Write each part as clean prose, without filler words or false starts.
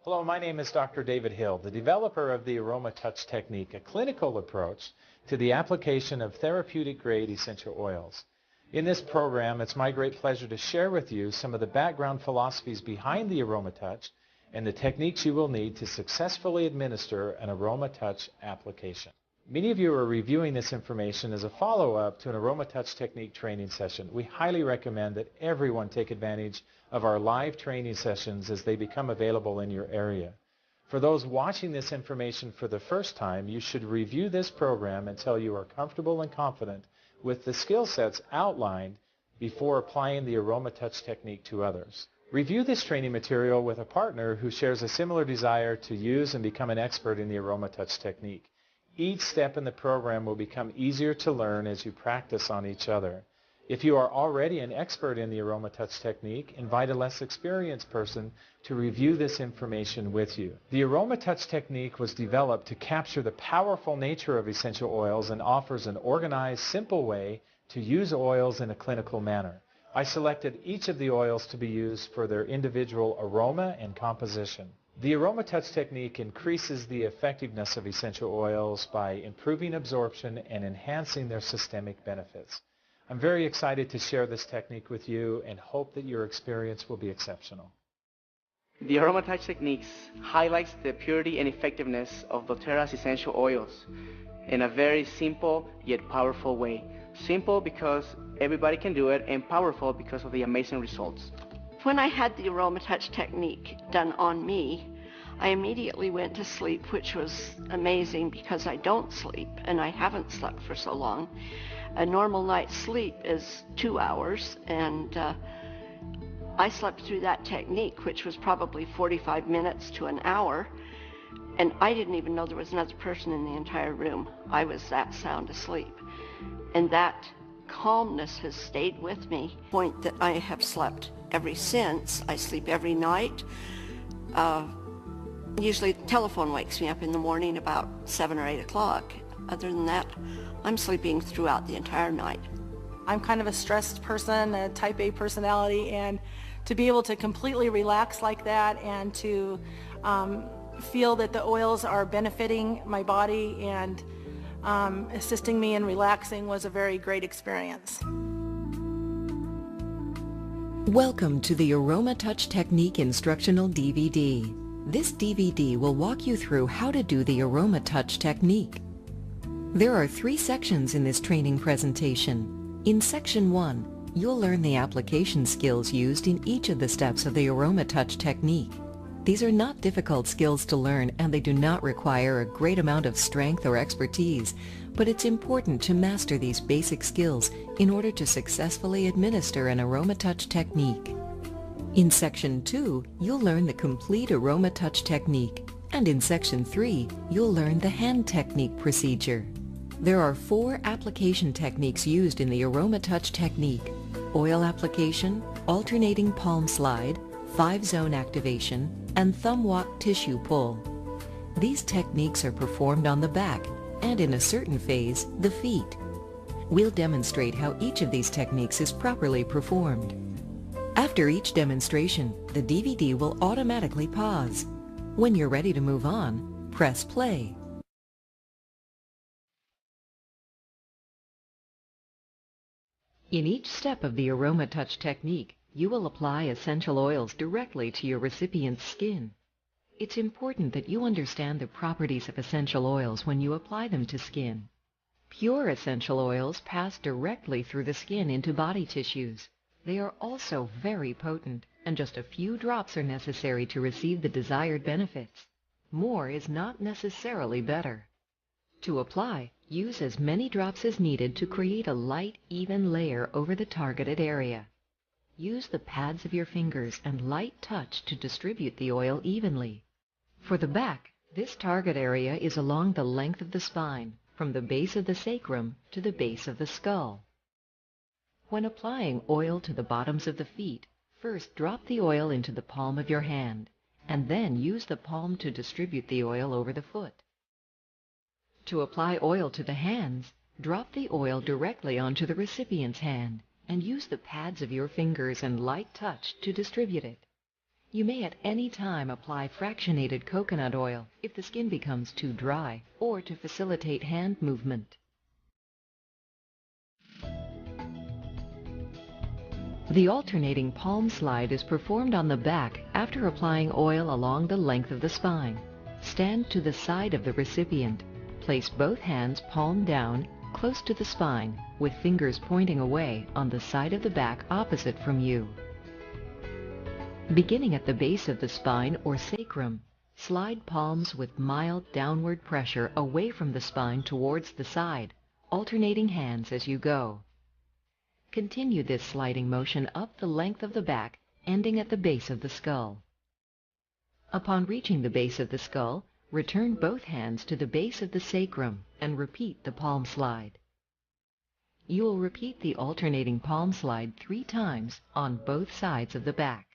Hello, my name is Dr. David Hill, the developer of the AromaTouch technique, a clinical approach to the application of therapeutic-grade essential oils. In this program, it's my great pleasure to share with you some of the background philosophies behind the AromaTouch and the techniques you will need to successfully administer an AromaTouch application. Many of you are reviewing this information as a follow-up to an AromaTouch technique training session. We highly recommend that everyone take advantage of our live training sessions as they become available in your area. For those watching this information for the first time, you should review this program until you are comfortable and confident with the skill sets outlined before applying the AromaTouch technique to others. Review this training material with a partner who shares a similar desire to use and become an expert in the AromaTouch technique. Each step in the program will become easier to learn as you practice on each other. If you are already an expert in the AromaTouch technique, invite a less experienced person to review this information with you. The AromaTouch technique was developed to capture the powerful nature of essential oils and offers an organized, simple way to use oils in a clinical manner. I selected each of the oils to be used for their individual aroma and composition. The AromaTouch technique increases the effectiveness of essential oils by improving absorption and enhancing their systemic benefits. I'm very excited to share this technique with you and hope that your experience will be exceptional. The AromaTouch techniques highlights the purity and effectiveness of doTERRA's essential oils in a very simple yet powerful way. Simple because everybody can do it, and powerful because of the amazing results. When I had the AromaTouch technique done on me, I immediately went to sleep, which was amazing because I don't sleep and I haven't slept for so long. A normal night's sleep is 2 hours, and I slept through that technique, which was probably 45 minutes to an hour, and I didn't even know there was another person in the entire room. I was that sound asleep, and that calmness has stayed with me, point that I have slept ever since. I sleep every night. Usually the telephone wakes me up in the morning about 7 or 8 o'clock. Other than that, I'm sleeping throughout the entire night. I'm kind of a stressed person, a type A personality, and to be able to completely relax like that and to feel that the oils are benefiting my body and assisting me in relaxing was a very great experience. Welcome to the AromaTouch Technique Instructional DVD. This DVD will walk you through how to do the AromaTouch technique. There are 3 sections in this training presentation. In Section 1, you'll learn the application skills used in each of the steps of the AromaTouch technique. These are not difficult skills to learn, and they do not require a great amount of strength or expertise, but it's important to master these basic skills in order to successfully administer an AromaTouch technique. In Section 2, you'll learn the complete AromaTouch technique, and in Section 3, you'll learn the hand technique procedure. There are 4 application techniques used in the AromaTouch technique: oil application, alternating palm slide, 5-zone activation, and thumb walk tissue pull. These techniques are performed on the back and, in a certain phase, the feet. We'll demonstrate how each of these techniques is properly performed. After each demonstration, the DVD will automatically pause. When you're ready to move on, press play. In each step of the AromaTouch technique, you will apply essential oils directly to your recipient's skin. It's important that you understand the properties of essential oils when you apply them to skin. Pure essential oils pass directly through the skin into body tissues. They are also very potent, and just a few drops are necessary to receive the desired benefits. More is not necessarily better. To apply, use as many drops as needed to create a light, even layer over the targeted area. Use the pads of your fingers and light touch to distribute the oil evenly. For the back, this target area is along the length of the spine, from the base of the sacrum to the base of the skull. When applying oil to the bottoms of the feet, first drop the oil into the palm of your hand, and then use the palm to distribute the oil over the foot. To apply oil to the hands, drop the oil directly onto the recipient's hand and use the pads of your fingers and light touch to distribute it. You may at any time apply fractionated coconut oil if the skin becomes too dry or to facilitate hand movement. The alternating palm slide is performed on the back after applying oil along the length of the spine. Stand to the side of the recipient. Place both hands palm down, close to the spine, with fingers pointing away on the side of the back opposite from you. Beginning at the base of the spine or sacrum, slide palms with mild downward pressure away from the spine towards the side, alternating hands as you go. Continue this sliding motion up the length of the back, ending at the base of the skull. Upon reaching the base of the skull, return both hands to the base of the sacrum and repeat the palm slide. You will repeat the alternating palm slide 3 times on both sides of the back.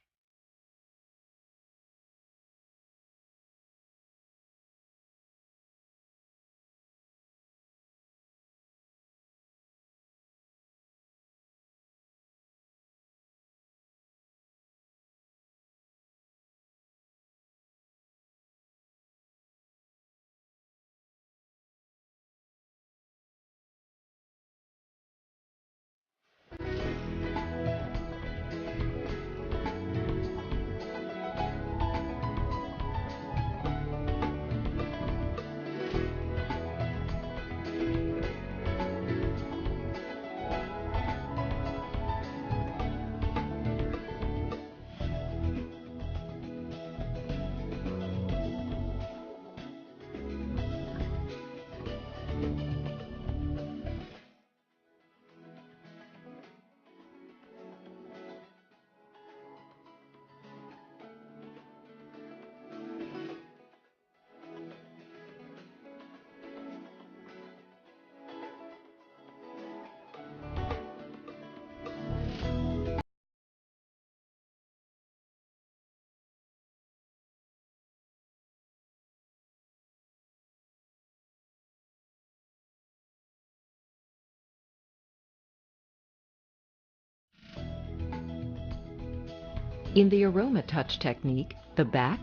In the Aroma Touch technique, the back,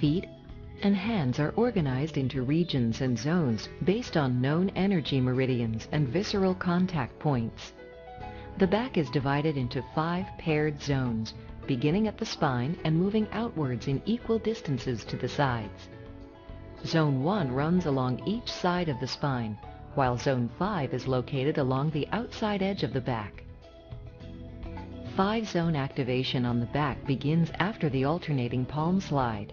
feet, and hands are organized into regions and zones based on known energy meridians and visceral contact points. The back is divided into 5 paired zones, beginning at the spine and moving outwards in equal distances to the sides. Zone 1 runs along each side of the spine, while Zone 5 is located along the outside edge of the back. 5-zone activation on the back begins after the alternating palm slide.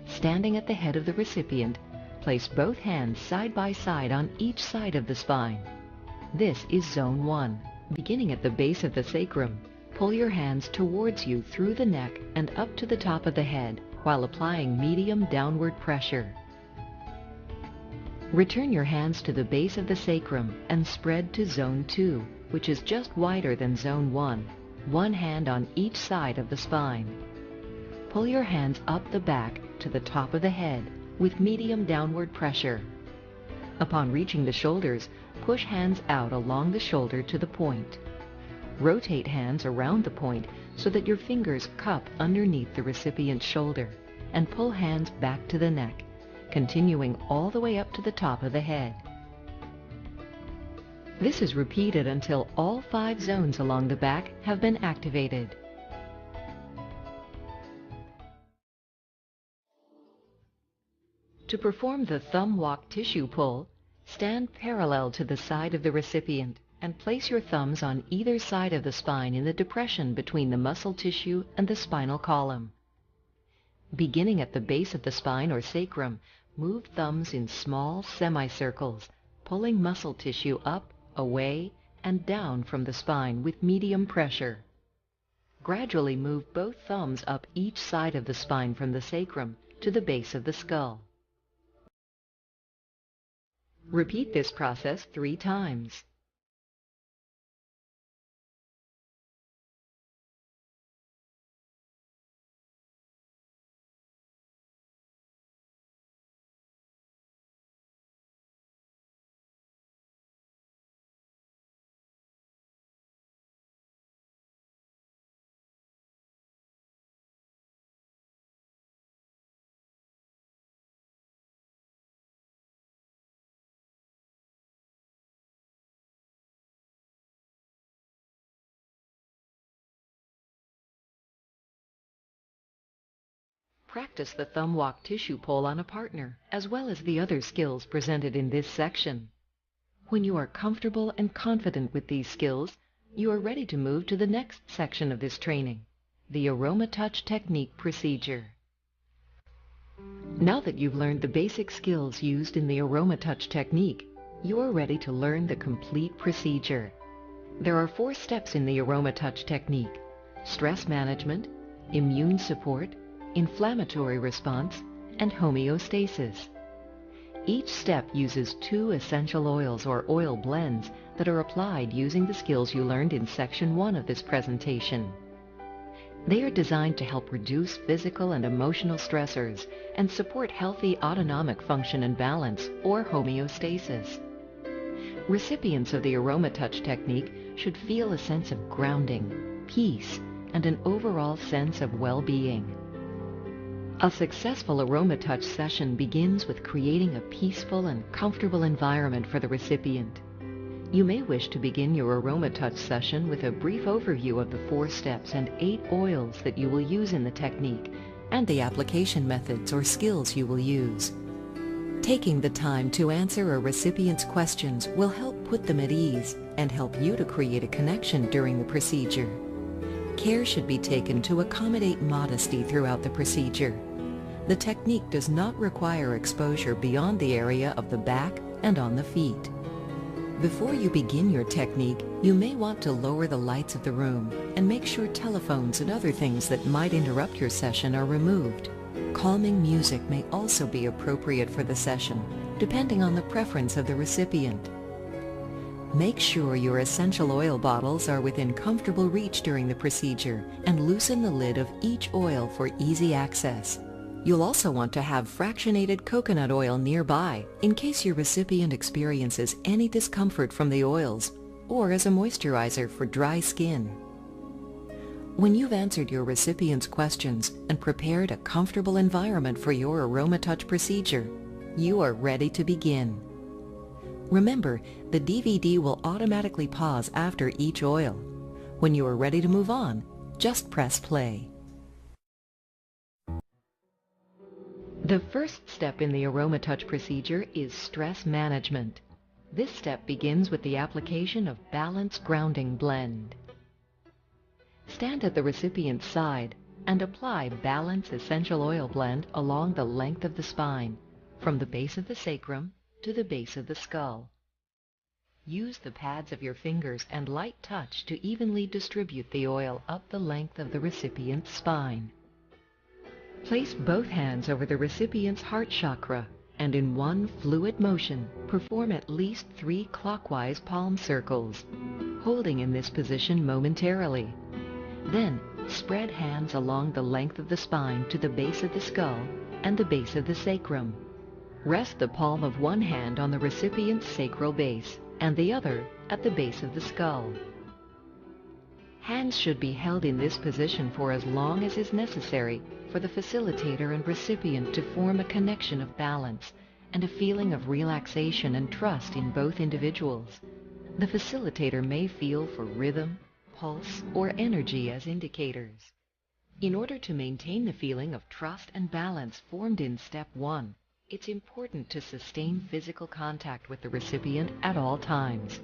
Standing at the head of the recipient, place both hands side by side on each side of the spine. This is Zone 1. Beginning at the base of the sacrum, pull your hands towards you through the neck and up to the top of the head while applying medium downward pressure. Return your hands to the base of the sacrum and spread to Zone 2, which is just wider than Zone 1. One hand on each side of the spine. Pull your hands up the back to the top of the head with medium downward pressure. Upon reaching the shoulders, push hands out along the shoulder to the point. Rotate hands around the point so that your fingers cup underneath the recipient's shoulder, and pull hands back to the neck, continuing all the way up to the top of the head. This is repeated until all 5 zones along the back have been activated. To perform the thumb walk tissue pull, stand parallel to the side of the recipient and place your thumbs on either side of the spine in the depression between the muscle tissue and the spinal column. Beginning at the base of the spine or sacrum, move thumbs in small semicircles, pulling muscle tissue up, away, and down from the spine with medium pressure. Gradually move both thumbs up each side of the spine from the sacrum to the base of the skull. Repeat this process 3 times. Practice the thumb walk tissue pull on a partner, as well as the other skills presented in this section. When you are comfortable and confident with these skills, you are ready to move to the next section of this training, the AromaTouch Technique procedure. Now that you've learned the basic skills used in the AromaTouch technique, you are ready to learn the complete procedure. There are 4 steps in the AromaTouch technique: stress management, immune support, inflammatory response, and homeostasis. Each step uses 2 essential oils or oil blends that are applied using the skills you learned in Section 1 of this presentation. They are designed to help reduce physical and emotional stressors and support healthy autonomic function and balance, or homeostasis. Recipients of the AromaTouch technique should feel a sense of grounding, peace, and an overall sense of well-being. A successful AromaTouch session begins with creating a peaceful and comfortable environment for the recipient. You may wish to begin your AromaTouch session with a brief overview of the 4 steps and 8 oils that you will use in the technique, and the application methods or skills you will use. Taking the time to answer a recipient's questions will help put them at ease and help you to create a connection during the procedure. Care should be taken to accommodate modesty throughout the procedure. The technique does not require exposure beyond the area of the back and on the feet. Before you begin your technique, you may want to lower the lights of the room and make sure telephones and other things that might interrupt your session are removed. Calming music may also be appropriate for the session, depending on the preference of the recipient. Make sure your essential oil bottles are within comfortable reach during the procedure, and loosen the lid of each oil for easy access. You'll also want to have fractionated coconut oil nearby in case your recipient experiences any discomfort from the oils, or as a moisturizer for dry skin. When you've answered your recipient's questions and prepared a comfortable environment for your AromaTouch procedure, you are ready to begin. Remember, the DVD will automatically pause after each oil. When you are ready to move on, just press play. The first step in the AromaTouch procedure is stress management. This step begins with the application of Balance Grounding Blend. Stand at the recipient's side and apply Balance Essential Oil Blend along the length of the spine, from the base of the sacrum to the base of the skull. Use the pads of your fingers and light touch to evenly distribute the oil up the length of the recipient's spine. Place both hands over the recipient's heart chakra and in one fluid motion perform at least 3 clockwise palm circles, holding in this position momentarily. Then spread hands along the length of the spine to the base of the skull and the base of the sacrum. Rest the palm of one hand on the recipient's sacral base and the other at the base of the skull. Hands should be held in this position for as long as is necessary for the facilitator and recipient to form a connection of balance and a feeling of relaxation and trust in both individuals. The facilitator may feel for rhythm, pulse, or energy as indicators. In order to maintain the feeling of trust and balance formed in Step 1, it's important to sustain physical contact with the recipient at all times.